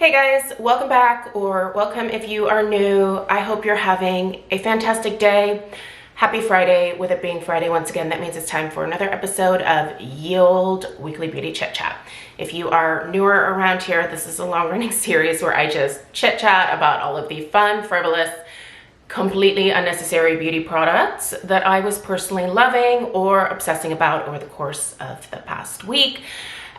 Hey guys, welcome back, or welcome if you are new. I hope you're having a fantastic day. Happy Friday. With it being Friday, once again, that means it's time for another episode of Yield Weekly Beauty Chit Chat. If you are newer around here, this is a long-running series where I just chit chat about all of the fun, frivolous, completely unnecessary beauty products that I was personally loving or obsessing about over the course of the past week.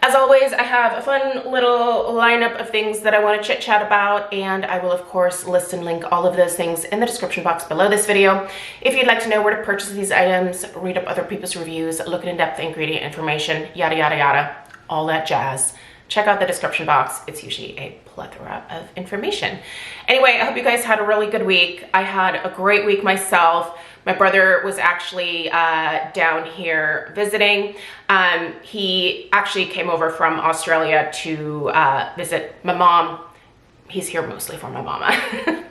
As always, I have a fun little lineup of things that I want to chit chat about, and I will of course list and link all of those things in the description box below this video. If you'd like to know where to purchase these items, read up other people's reviews, look at in-depth ingredient information, yada yada yada, all that jazz, check out the description box. It's usually a plethora of information. Anyway, I hope you guys had a really good week. I had a great week myself. My brother was actually down here visiting. He actually came over from Australia to visit my mom. He's here mostly for my mama.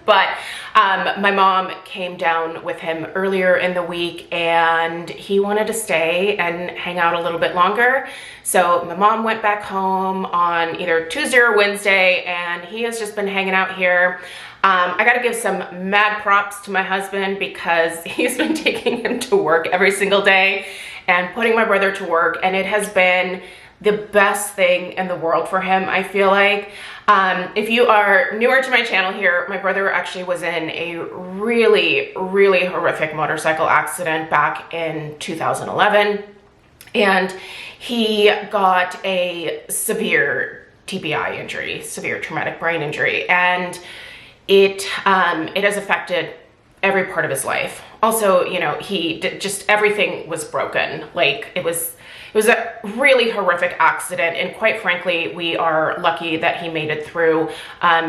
But my mom came down with him earlier in the week and he wanted to stay and hang out a little bit longer. So my mom went back home on either Tuesday or Wednesday, and he has just been hanging out here. I gotta give some mad props to my husband because he's been taking him to work every single day and putting my brother to work, and it has been the best thing in the world for him, I feel like. If you are newer to my channel here, my brother actually was in a really, really horrific motorcycle accident back in 2011, and he got a severe TBI injury, severe traumatic brain injury, and it has affected every part of his life. Also, you know, just everything was broken. Like it was a really horrific accident, and quite frankly, we are lucky that he made it through.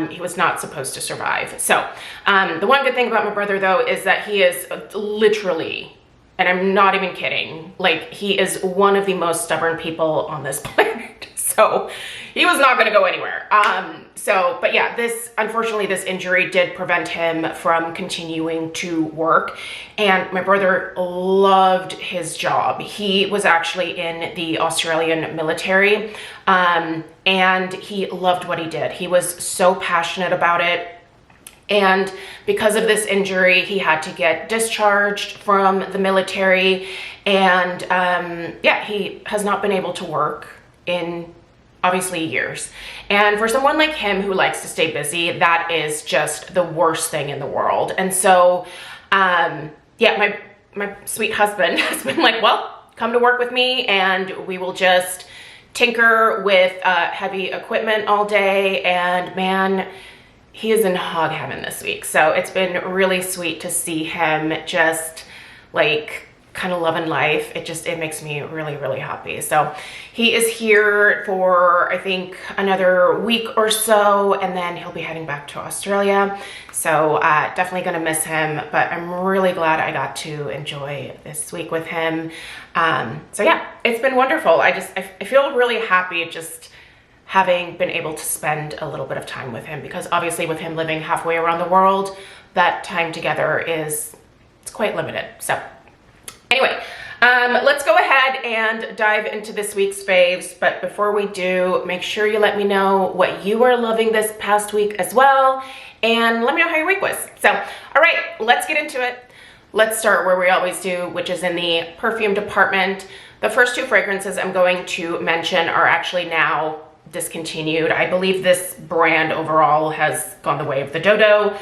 He was not supposed to survive. So the one good thing about my brother though is that he is literally, and I'm not even kidding, like he is one of the most stubborn people on this planet. So he was not going to go anywhere. But yeah, unfortunately, this injury did prevent him from continuing to work. And my brother loved his job. He was actually in the Australian military, and he loved what he did. He was so passionate about it. And because of this injury, he had to get discharged from the military. And yeah, he has not been able to work in obviously years. And for someone like him who likes to stay busy, that is just the worst thing in the world. And so, yeah, my sweet husband has been like, well, come to work with me and we will just tinker with heavy equipment all day. And man, he is in hog heaven this week. So it's been really sweet to see him just like kind of loving life. It makes me really, really happy. So he is here for, I think, another week or so, and then he'll be heading back to Australia. So definitely gonna miss him, but I'm really glad I got to enjoy this week with him. So yeah, it's been wonderful. I feel really happy just having been able to spend a little bit of time with him, because obviously with him living halfway around the world, that time together it's quite limited. So anyway, let's go ahead and dive into this week's faves. But before we do, make sure you let me know what you are loving this past week as well. And let me know how your week was. So, all right, let's get into it. Let's start where we always do, which is in the perfume department. The first two fragrances I'm going to mention are actually now discontinued. I believe this brand overall has gone the way of the dodo.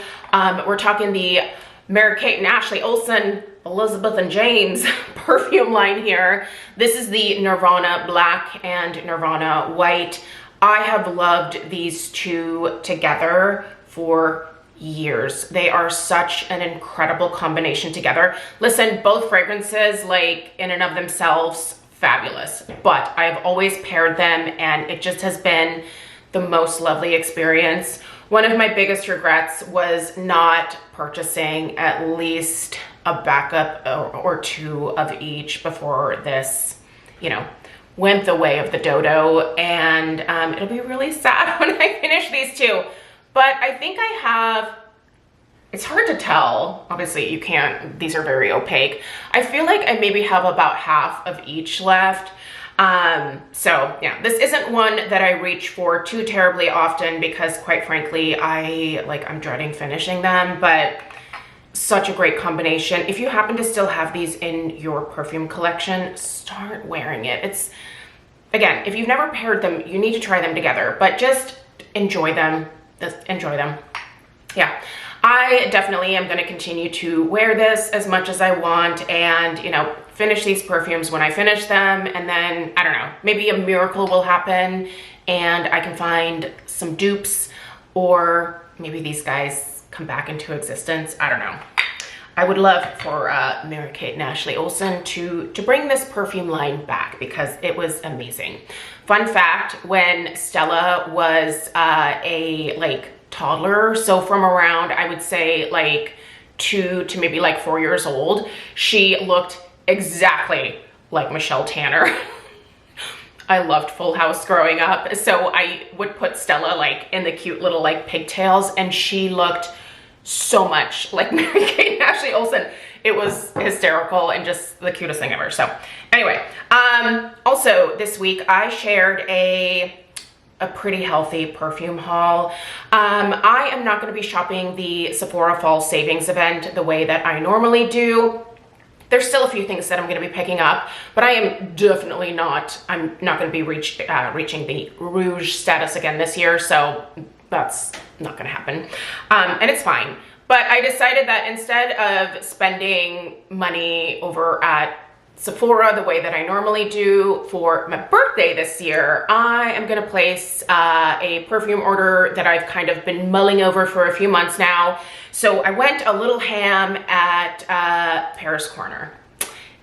We're talking the Mary-Kate and Ashley Olsen, Elizabeth and James perfume line here. This is the Nirvana Black and Nirvana White. I have loved these two together for years. They are such an incredible combination together. Listen, both fragrances, like in and of themselves, fabulous, but I've always paired them and it just has been the most lovely experience. One of my biggest regrets was not purchasing at least a backup or two of each before this, you know, went the way of the dodo. And it'll be really sad when I finish these two. But I think I have, it's hard to tell. Obviously you can't, these are very opaque. I feel like I maybe have about half of each left. So yeah, this isn't one that I reach for too terribly often because quite frankly, I'm dreading finishing them, but such a great combination. If you happen to still have these in your perfume collection, start wearing it. It's, again, if you've never paired them, you need to try them together, but just enjoy them. Just enjoy them. Yeah, I definitely am going to continue to wear this as much as I want and, you know, finish these perfumes when I finish them. And then, I don't know, maybe a miracle will happen and I can find some dupes, or maybe these guys come back into existence. I don't know. I would love for Mary-Kate and Ashley Olsen to bring this perfume line back because it was amazing. Fun fact, when Stella was a toddler, so from around, I would say 2 to maybe 4 years old, she looked exactly like Michelle Tanner. I loved Full House growing up, so I would put Stella in the cute little pigtails, and she looked so much like Mary-Kate and Ashley Olsen. It was hysterical and just the cutest thing ever. So anyway, also this week I shared a pretty healthy perfume haul. I am not going to be shopping the Sephora Fall Savings event the way that I normally do. There's still a few things that I'm going to be picking up, but I am definitely not, I'm not going to be reaching the Rouge status again this year, so that's not going to happen. And it's fine. But I decided that instead of spending money over at Sephora the way that I normally do for my birthday this year, I am going to place a perfume order that I've kind of been mulling over for a few months now. So I went a little ham at Paris Corner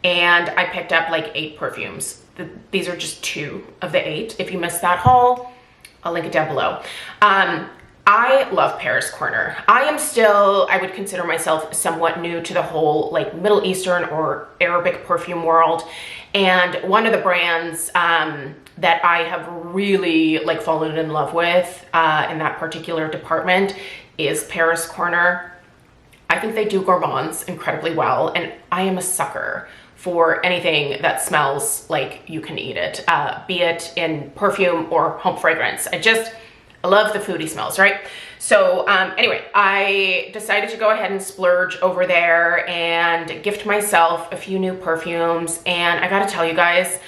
and I picked up 8 perfumes. These are just 2 of the 8. If you missed that haul, I'll link it down below. I love Paris Corner. I am still, I would consider myself somewhat new to the whole Middle Eastern or Arabic perfume world. And one of the brands that I have really fallen in love with in that particular department is Paris Corner. I think they do gourmands incredibly well, and I am a sucker for anything that smells like you can eat it, be it in perfume or home fragrance. I love the foodie smells, right? So anyway, I decided to go ahead and splurge over there and gift myself a few new perfumes. And I gotta tell you guys,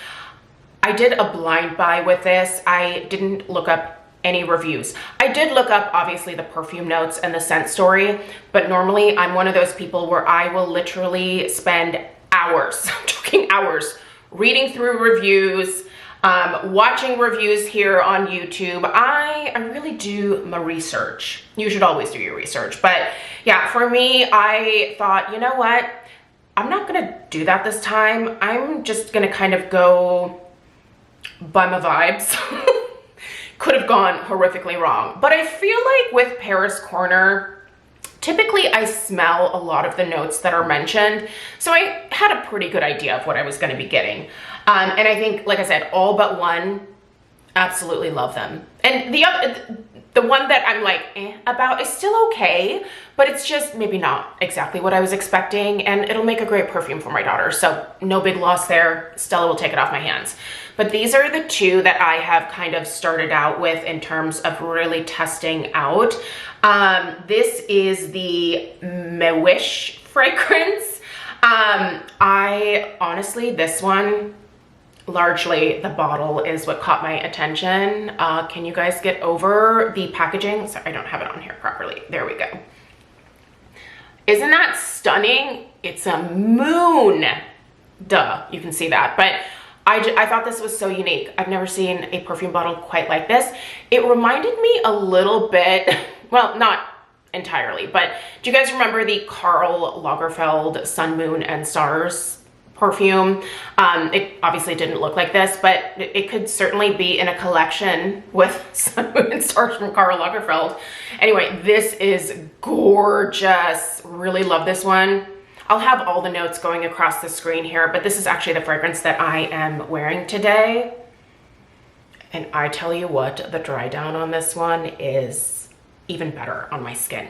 I did a blind buy with this. I didn't look up any reviews. I did look up obviously the perfume notes and the scent story, but normally I'm one of those people where I will literally spend hours, I'm talking hours, reading through reviews, watching reviews here on YouTube. I really do my research. You should always do your research. But yeah, for me, I thought, you know what? I'm not gonna do that this time. I'm just gonna kind of go by my vibes. Could have gone horrifically wrong. But I feel like with Paris Corner, typically I smell a lot of the notes that are mentioned. So I had a pretty good idea of what I was gonna be getting. And I think, like I said, all but one, absolutely love them. And the one that I'm about is still okay, but it's just maybe not exactly what I was expecting, and it'll make a great perfume for my daughter. So no big loss there. Stella will take it off my hands. But these are the 2 that I have kind of started out with in terms of really testing out. This is the Mewish fragrance. I honestly, this one, largely the bottle is what caught my attention. Can you guys get over the packaging? Sorry, I don't have it on here properly. There we go. Isn't that stunning? It's a moon. Duh, you can see that. But I thought this was so unique. I've never seen a perfume bottle quite like this. It reminded me a little bit, well, not entirely, but do you guys remember the Karl Lagerfeld Sun, Moon, and Stars perfume? It obviously didn't look like this, but it could certainly be in a collection with Sun, Moon, and Stars from Karl Lagerfeld. Anyway, this is gorgeous. Really love this one. I'll have all the notes going across the screen here, but this is actually the fragrance that I am wearing today. And I tell you what, the dry down on this one is even better on my skin.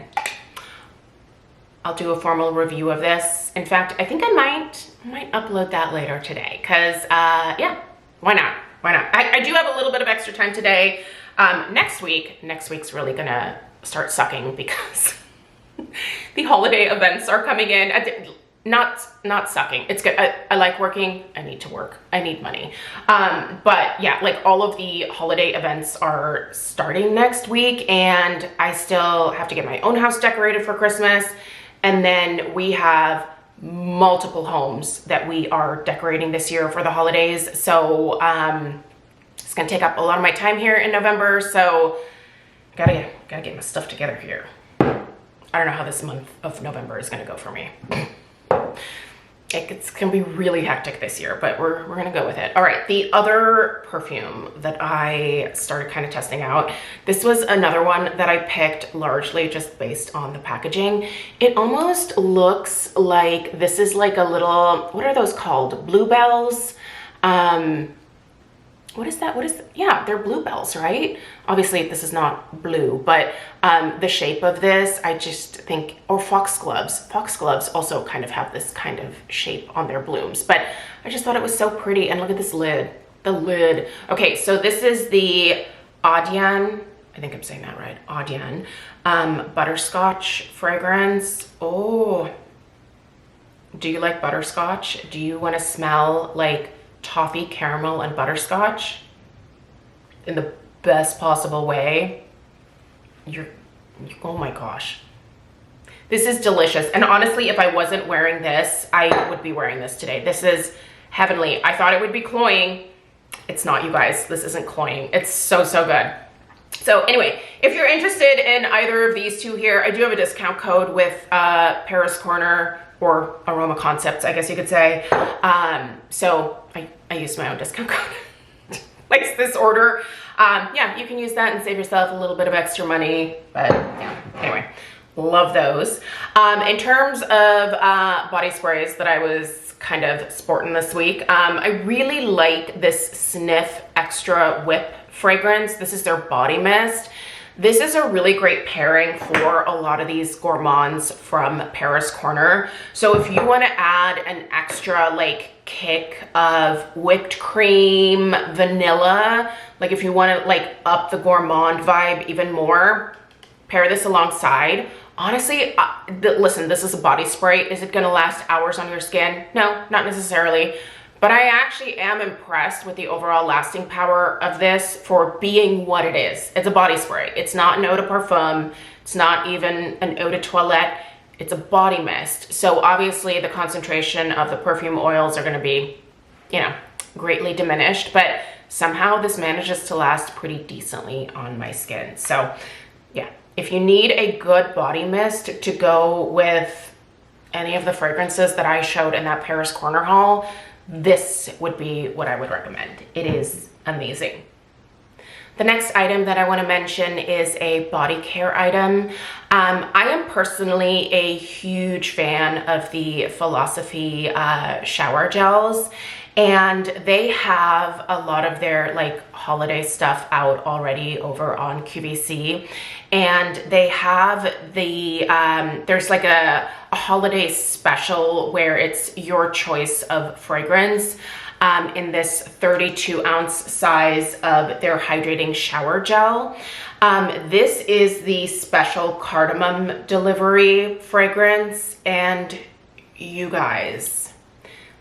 I'll do a formal review of this. In fact, I think I might upload that later today, because yeah, Why not? Why not? I do have a little bit of extra time today. Next week's really gonna start sucking because the holiday events are coming in. Not sucking. It's good. I like working. I need to work. I need money. But yeah, like all of the holiday events are starting next week, and I still have to get my own house decorated for Christmas. And then we have multiple homes that we are decorating this year for the holidays. So it's gonna take up a lot of my time here in November. So gotta get my stuff together here. I don't know how this month of November is gonna go for me. It's gonna be really hectic this year, but we're gonna go with it. All right, the other perfume that I started kind of testing out, this was another one that I picked largely just based on the packaging. It almost looks like this is like a little, what are those called? Bluebells? What is that? Yeah, they're bluebells, right? Obviously this is not blue, but the shape of this, I just think, or foxgloves. Foxgloves also kind of have this kind of shape on their blooms, but I just thought it was so pretty. And look at this lid, the lid. Okay, so this is the Adian, I think I'm saying that right, Adian butterscotch fragrance. Oh, do you like butterscotch? Do you want to smell like toffee, caramel, and butterscotch in the best possible way? Oh my gosh, this is delicious. And honestly, if I wasn't wearing this, I would be wearing this today. This is heavenly. I thought it would be cloying. It's not, you guys. This isn't cloying. It's so good. So anyway, if you're interested in either of these two here, I do have a discount code with Paris Corner, or Aroma Concepts, I guess you could say. So I used my own discount code. Likes this order. Yeah, you can use that and save yourself a little bit of extra money. But yeah, anyway, love those. In terms of body sprays that I was kind of sporting this week, I really like this Sniff Extra Whip fragrance. This is their body mist. This is a really great pairing for a lot of these gourmands from Paris Corner. So if you want to add an extra like kick of whipped cream, vanilla, like if you want to like up the gourmand vibe even more, pair this alongside. Honestly, listen, this is a body spray. Is it going to last hours on your skin? No, not necessarily. But I actually am impressed with the overall lasting power of this for being what it is. It's a body spray. It's not an eau de parfum. It's not even an eau de toilette. It's a body mist. So obviously the concentration of the perfume oils are going to be, you know, greatly diminished, but somehow this manages to last pretty decently on my skin. So yeah, if you need a good body mist to go with any of the fragrances that I showed in that Paris Corner haul, this would be what I would recommend. It is amazing. The next item that I want to mention is a body care item. I am personally a huge fan of the Philosophy shower gels, and they have a lot of their like holiday stuff out already over on QVC. And they have the, there's like a holiday special where it's your choice of fragrance in this 32-ounce size of their hydrating shower gel. This is the special cardamom delivery fragrance, and you guys,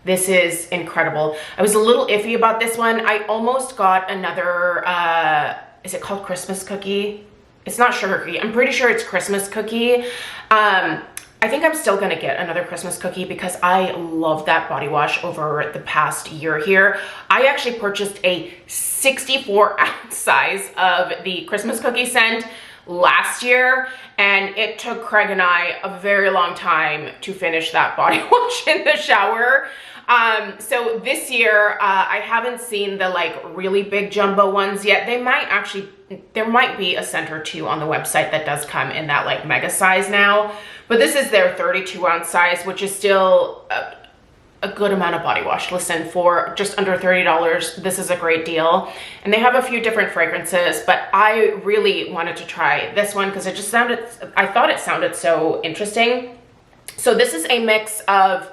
this is incredible. I was a little iffy about this one. I almost got another, is it called Christmas cookie? It's not sugar cookie. I'm pretty sure it's Christmas cookie. I think I'm still gonna get another Christmas cookie because I love that body wash over the past year here. I actually purchased a 64-ounce size of the Christmas cookie scent last year, and it took Craig and I a very long time to finish that body wash in the shower. So this year, I haven't seen the like really big jumbo ones yet. They might actually, there might be a scent or two on the website that does come in that like mega size now, but this is their 32-ounce size, which is still a good amount of body wash. Listen, for just under $30, this is a great deal. And they have a few different fragrances, but I really wanted to try this one because it just sounded, I thought it sounded so interesting. So this is a mix of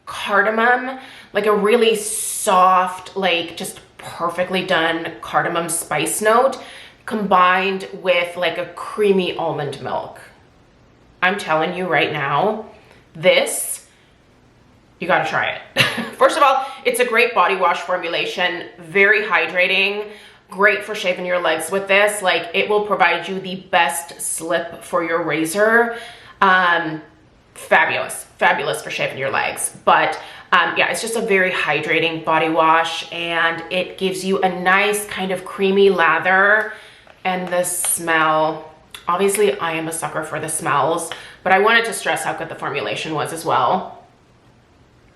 cardamom, like a really soft, like just perfectly done cardamom spice note combined with like a creamy almond milk. I'm telling you right now, this, you gotta try it. First of all, it's a great body wash formulation, very hydrating, great for shaving your legs with this. Like, it will provide you the best slip for your razor. Fabulous for shaving your legs. But yeah, it's just a very hydrating body wash, and it gives you a nice kind of creamy lather. And the smell, obviously I am a sucker for the smells, but I wanted to stress how good the formulation was as well.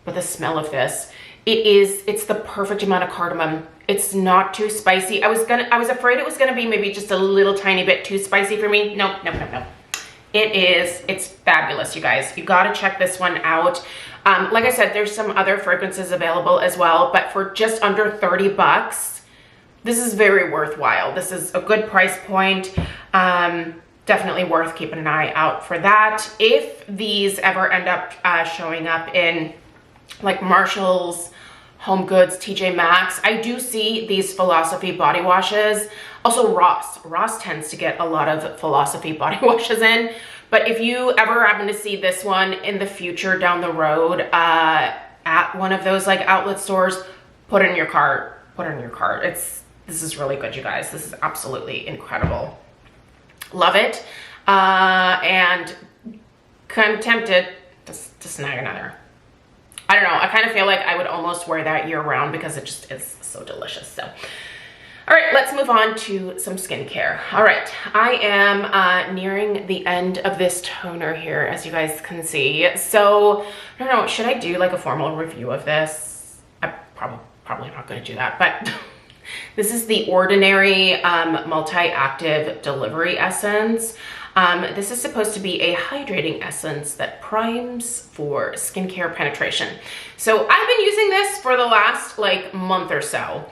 But the smell of this, it's the perfect amount of cardamom. It's not too spicy. I was afraid it was gonna be maybe just a little tiny bit too spicy for me. No. It's fabulous, you guys. You gotta check this one out. Like I said, there's some other fragrances available as well, but for just under 30 bucks, this is very worthwhile. This is a good price point. Definitely worth keeping an eye out for that. If these ever end up showing up in like Marshall's, Home Goods, TJ Maxx, I do see these Philosophy body washes. Also Ross tends to get a lot of Philosophy body washes in. But if you ever happen to see this one in the future down the road at one of those like outlet stores, put it in your cart. This is really good, you guys. This is absolutely incredible. Love it. And I'm tempted to snag another. I don't know. I kind of feel like I would almost wear that year round because it just is so delicious. So, all right, let's move on to some skincare. All right, I am nearing the end of this toner here, as you guys can see. So, I don't know, should I do like a formal review of this? I'm probably not going to do that, but this is the Ordinary Multi-Active Delivery Essence. This is supposed to be a hydrating essence that primes for skincare penetration. So I've been using this for the last like month or so.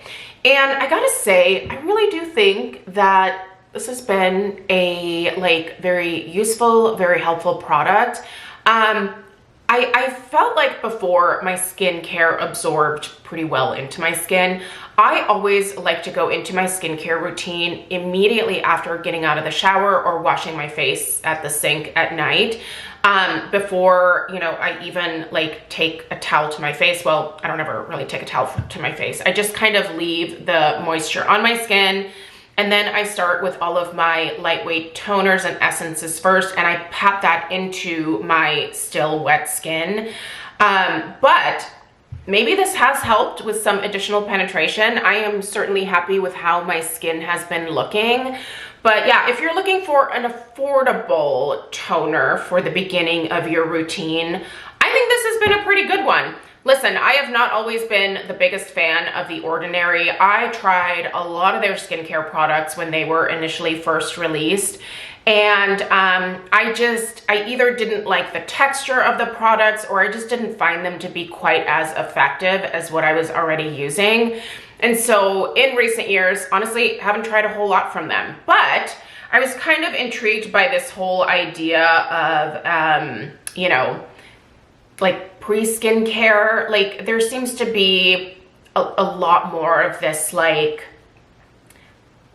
And I gotta say, I really do think that this has been a like very useful, very helpful product. I felt like before my skincare absorbed pretty well into my skin. I always like to go into my skincare routine immediately after getting out of the shower or washing my face at the sink at night. Before, you know, I even like take a towel to my face. Well, I don't ever really take a towel to my face. I just kind of leave the moisture on my skin. And then I start with all of my lightweight toners and essences first, and I pat that into my still wet skin. But maybe this has helped with some additional penetration. I am certainly happy with how my skin has been looking. But yeah, if you're looking for an affordable toner for the beginning of your routine, I think this has been a pretty good one. Listen, I have not always been the biggest fan of The Ordinary. I tried a lot of their skincare products when they were initially first released. And I either didn't like the texture of the products, or I just didn't find them to be quite as effective as what I was already using. And so in recent years, honestly, haven't tried a whole lot from them. But I was kind of intrigued by this whole idea of, you know, like pre-skincare. Like there seems to be a lot more of this like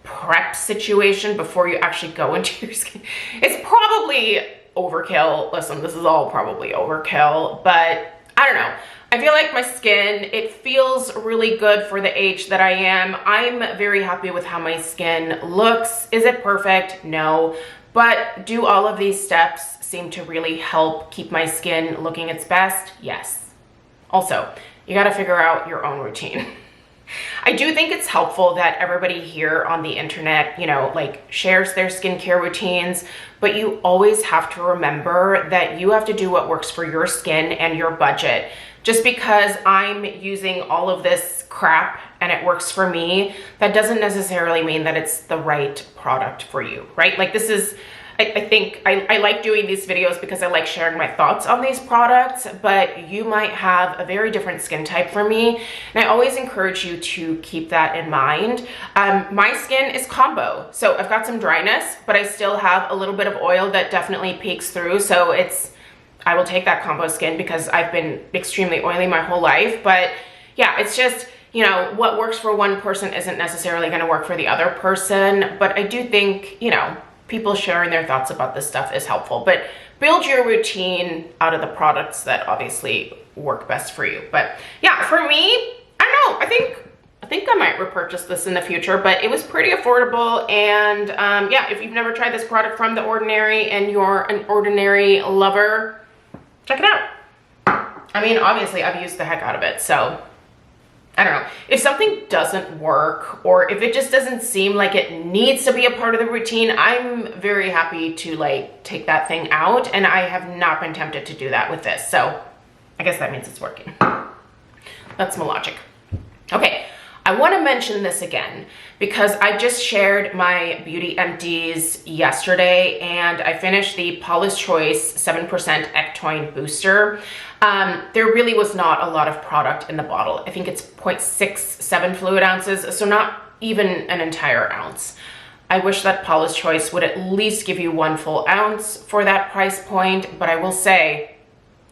prep situation before you actually go into your skin. It's probably overkill. Listen, this is all probably overkill, but I don't know. I feel like my skin, it feels really good for the age that I am. I'm very happy with how my skin looks. Is it perfect? No. But do all of these steps seem to really help keep my skin looking its best? Yes. Also, you got to figure out your own routine. I do think it's helpful that everybody here on the internet, you know, like shares their skincare routines, but you always have to remember that you have to do what works for your skin and your budget. Just because I'm using all of this crap and it works for me, that doesn't necessarily mean that it's the right product for you, right? Like this is, I think I like doing these videos because I like sharing my thoughts on these products, but you might have a very different skin type from me. And I always encourage you to keep that in mind. My skin is combo. So I've got some dryness, but I still have a little bit of oil that definitely peeks through. So I will take that combo skin because I've been extremely oily my whole life. But yeah, it's just, you know, what works for one person isn't necessarily going to work for the other person. But I do think, you know, people sharing their thoughts about this stuff is helpful. But build your routine out of the products that obviously work best for you. But yeah, for me, I don't know. I think I might repurchase this in the future, but it was pretty affordable. And yeah, if you've never tried this product from The Ordinary and you're an Ordinary lover, check it out. I mean, obviously I've used the heck out of it, so I don't know. If something doesn't work, or if it just doesn't seem like it needs to be a part of the routine, I'm very happy to like take that thing out, and I have not been tempted to do that with this. So I guess that means it's working. That's my logic. Okay, I want to mention this again because I just shared my Beauty Empties yesterday, and I finished the Paula's Choice 7% Ectoin Booster. There really was not a lot of product in the bottle. I think it's 0.67 fluid ounces, so not even an entire ounce. I wish that Paula's Choice would at least give you 1 full ounce for that price point, but I will say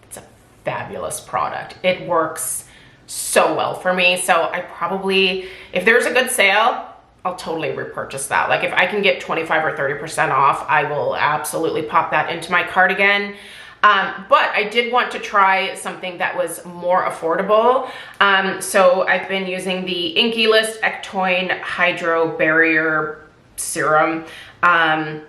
it's a fabulous product. It works so well for me. So I probably, if there's a good sale, I'll totally repurchase that. Like if I can get 25 or 30% off, I will absolutely pop that into my cart again. But I did want to try something that was more affordable. So I've been using the Inky List Ectoin Hydro Barrier Serum.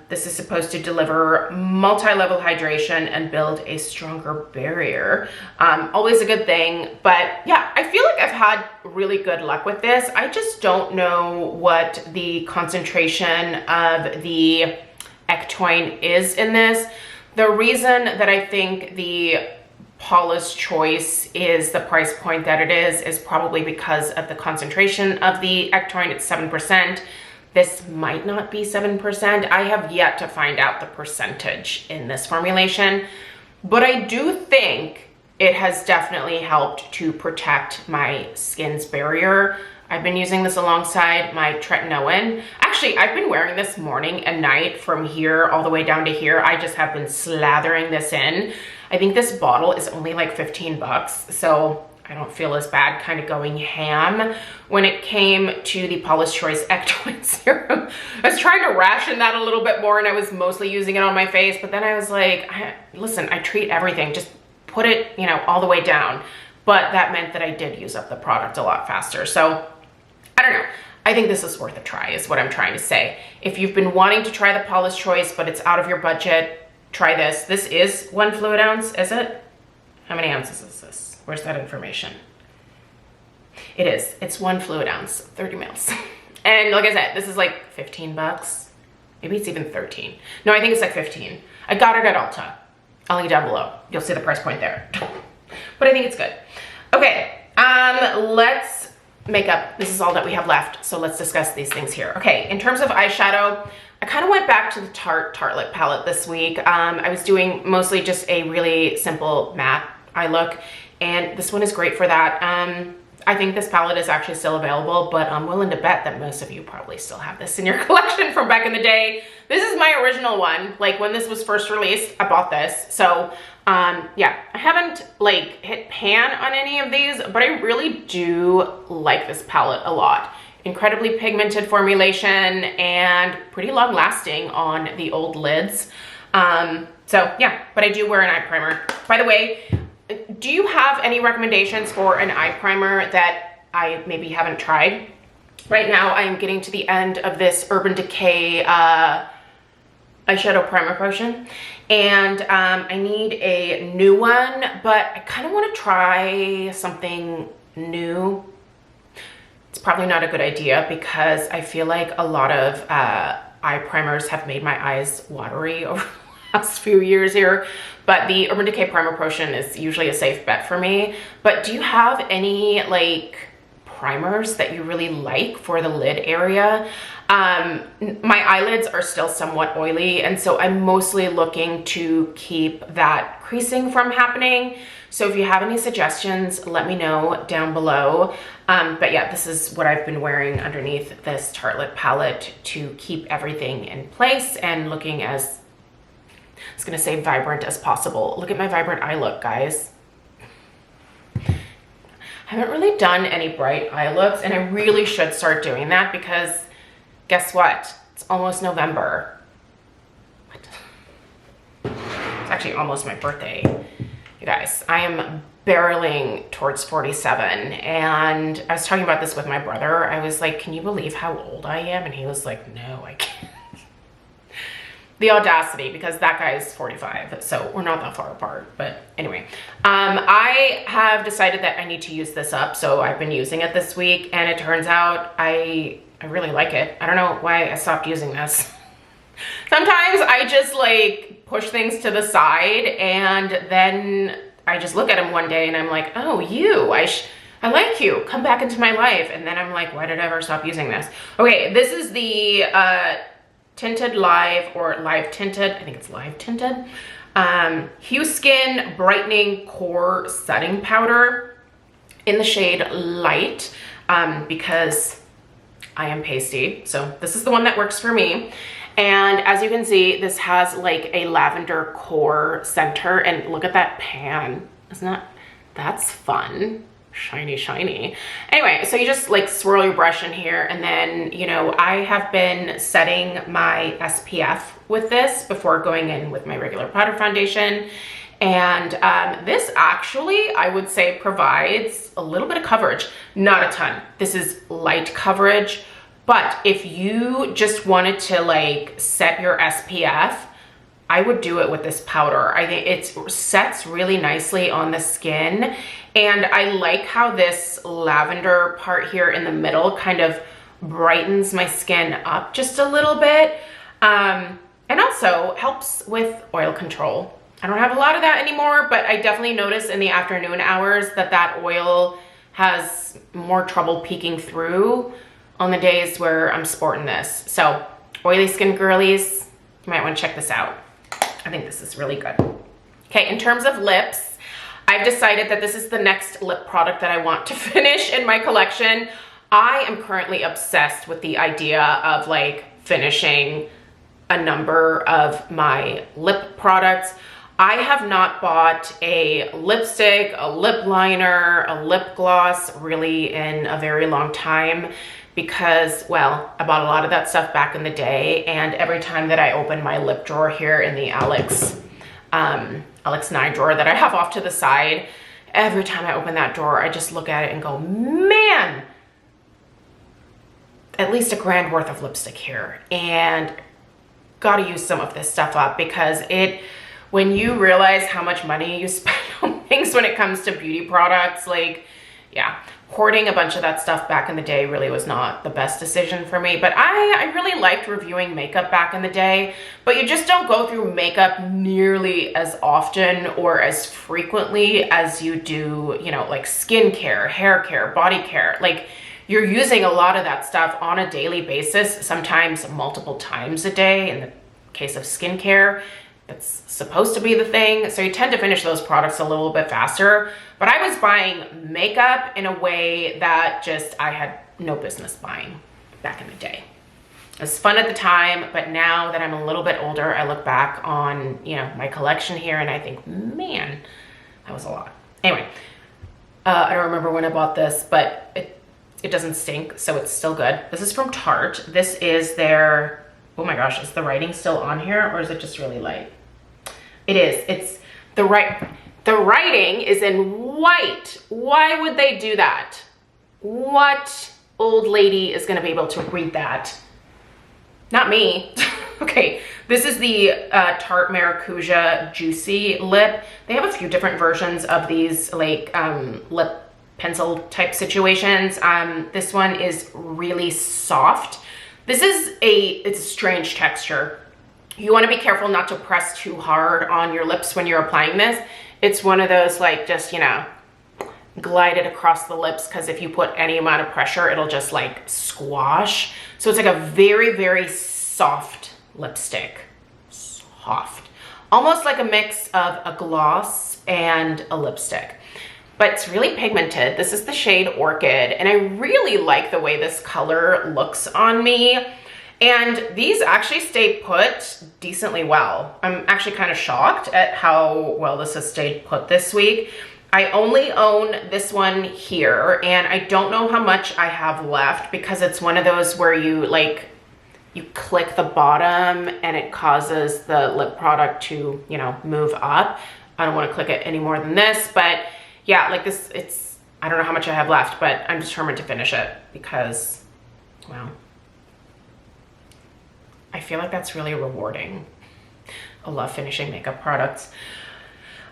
This is supposed to deliver multi-level hydration and build a stronger barrier. Always a good thing, but yeah, I feel like I've had really good luck with this. I just don't know what the concentration of the Ectoin is in this. The reason that I think the Paula's Choice is the price point that it is probably because of the concentration of the Ectoin. It's 7%. This might not be 7%. I have yet to find out the percentage in this formulation, but I do think it has definitely helped to protect my skin's barrier. I've been using this alongside my tretinoin. Actually, I've been wearing this morning and night from here all the way down to here. I just have been slathering this in. I think this bottle is only like 15 bucks, so I don't feel as bad kind of going ham. When it came to the Paula's Choice Ectoin Serum, I was trying to ration that a little bit more, and I was mostly using it on my face, but then I was like, listen, I treat everything, just put it, you know, all the way down. But that meant that I did use up the product a lot faster. So I don't know. I think this is worth a try is what I'm trying to say. If you've been wanting to try the Paula's Choice, but it's out of your budget, try this. This is 1 fluid ounce, is it? How many ounces is this? Where's that information? It is. It's 1 fluid ounce, 30 mils. And like I said, this is like 15 bucks. Maybe it's even 13. No, I think it's like 15. I got it at Ulta. I'll link down below. You'll see the price point there. But I think it's good. Okay, let's makeup. This is all that we have left, so let's discuss these things here. Okay, in terms of eyeshadow, I kind of went back to the Tartelette palette this week. I was doing mostly just a really simple matte eye look, and this one is great for that. I think this palette is actually still available, but I'm willing to bet that most of you probably still have this in your collection from back in the day. This is my original one. Like when this was first released, I bought this. So yeah, I haven't like hit pan on any of these, but I really do like this palette a lot. Incredibly pigmented formulation and pretty long lasting on the old lids. So yeah, but I do wear an eye primer. By the way, do you have any recommendations for an eye primer that I maybe haven't tried? Right now I'm getting to the end of this Urban Decay eyeshadow primer potion, and I need a new one, but I kind of want to try something new. It's probably not a good idea because I feel like a lot of eye primers have made my eyes watery over the last few years here, but the Urban Decay primer potion is usually a safe bet for me. But do you have any like primers that you really like for the lid area? My eyelids are still somewhat oily, and so I'm mostly looking to keep that creasing from happening. So if you have any suggestions, let me know down below. But yeah, this is what I've been wearing underneath this Tartelette palette to keep everything in place and looking as, I was gonna say vibrant as possible. Look at my vibrant eye look, guys. I haven't really done any bright eye looks, and I really should start doing that because guess what? It's almost November. What? It's actually almost my birthday. You guys, I am barreling towards 47, and I was talking about this with my brother. I was like, can you believe how old I am? And he was like, no, I can't. The audacity, because that guy is 45, so we're not that far apart. But anyway, I have decided that I need to use this up, so I've been using it this week, and it turns out I really like it. I don't know why I stopped using this. Sometimes I just like push things to the side, and then I just look at him one day and I'm like, oh, I like you, come back into my life. And then I'm like, why did I ever stop using this? Okay, this is the Tinted Live, or Live Tinted, I think it's Live Tinted, Hue Skin Brightening Core Setting Powder in the shade Light, because I am pasty, so this is the one that works for me. And as you can see, this has like a lavender core center, and look at that pan. That's fun. Shiny, shiny. Anyway, so you just like swirl your brush in here, and then, you know, I have been setting my SPF with this before going in with my regular powder foundation. And this actually, I would say, provides a little bit of coverage, not a ton. This is light coverage, but if you just wanted to like set your SPF, I would do it with this powder. I think it sets really nicely on the skin. And I like how this lavender part here in the middle kind of brightens my skin up just a little bit. And also helps with oil control. I don't have a lot of that anymore, but I definitely notice in the afternoon hours that oil has more trouble peeking through on the days where I'm sporting this. So oily skin girlies, you might want to check this out. I think this is really good. Okay, in terms of lips, I've decided that this is the next lip product that I want to finish in my collection. I am currently obsessed with the idea of like finishing a number of my lip products. I have not bought a lipstick, a lip liner, a lip gloss really in a very long time because, well, I bought a lot of that stuff back in the day, and every time that I open my lip drawer here in the Alex 9 drawer that I have off to the side, every time I open that drawer, I just look at it and go, man, at least $1,000 worth of lipstick here, and gotta use some of this stuff up because when you realize how much money you spend on things when it comes to beauty products, like, yeah, hoarding a bunch of that stuff back in the day really was not the best decision for me. But I really liked reviewing makeup back in the day, but you just don't go through makeup nearly as often or as frequently as you do, you know, like skincare, hair care, body care. Like, you're using a lot of that stuff on a daily basis, sometimes multiple times a day. In the case of skincare, that's supposed to be the thing. So you tend to finish those products a little bit faster. But I was buying makeup in a way that just I had no business buying back in the day. It was fun at the time, but now that I'm a little bit older, I look back on, you know, my collection here and I think, man, that was a lot. Anyway, I don't remember when I bought this, but it doesn't stink, so it's still good. This is from Tarte. This is their, oh my gosh, is the writing still on here or is it just really light? It is. It's the writing is in white. Why would they do that? What old lady is going to be able to read that? Not me. Okay, this is the Tarte Maracuja Juicy Lip. They have a few different versions of these like lip pencil type situations. This one is really soft. This is it's a strange texture. You want to be careful not to press too hard on your lips when you're applying this. It's one of those like just, you know, glide it across the lips, because if you put any amount of pressure, it'll just like squash. So it's like a very, very soft lipstick. Soft. Almost like a mix of a gloss and a lipstick. But it's really pigmented. This is the shade Orchid, and I really like the way this color looks on me. And these actually stay put decently well. I'm actually kind of shocked at how well this has stayed put this week. I only own this one here, and I don't know how much I have left because it's one of those where you like, you click the bottom and it causes the lip product to, you know, move up. I don't want to click it any more than this, but yeah, like this, it's, I don't know how much I have left, but I'm determined to finish it because, well, I feel like that's really rewarding. I love finishing makeup products.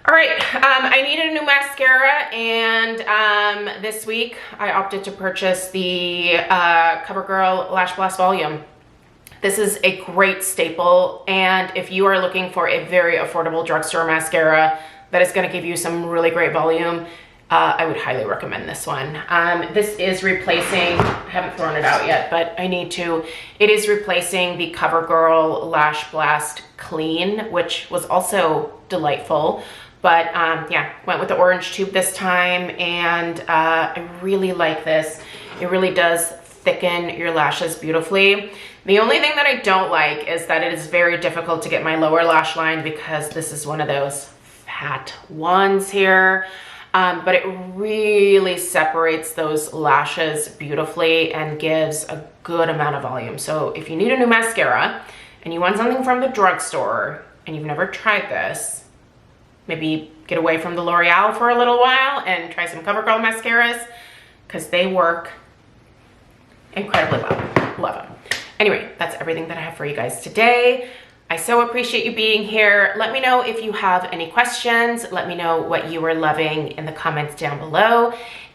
All right, I needed a new mascara, and this week I opted to purchase the CoverGirl Lash Blast Volume. This is a great staple, and if you are looking for a very affordable drugstore mascara that is gonna give you some really great volume, I would highly recommend this one. This is replacing, I haven't thrown it out yet, but I need to. It is replacing the CoverGirl Lash Blast Clean, which was also delightful. But yeah, went with the orange tube this time, and I really like this. It really does thicken your lashes beautifully. The only thing that I don't like is that it is very difficult to get my lower lash line because this is one of those fat ones here. But it really separates those lashes beautifully and gives a good amount of volume. So if you need a new mascara and you want something from the drugstore and you've never tried this, maybe get away from the L'Oreal for a little while and try some CoverGirl mascaras because they work incredibly well. Love them. Anyway, that's everything that I have for you guys today. I so appreciate you being here. Let me know if you have any questions. Let me know what you are loving in the comments down below.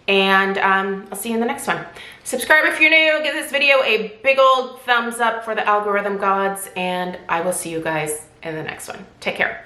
And I'll see you in the next one. Subscribe if you're new. Give this video a big old thumbs up for the algorithm gods. And I will see you guys in the next one. Take care.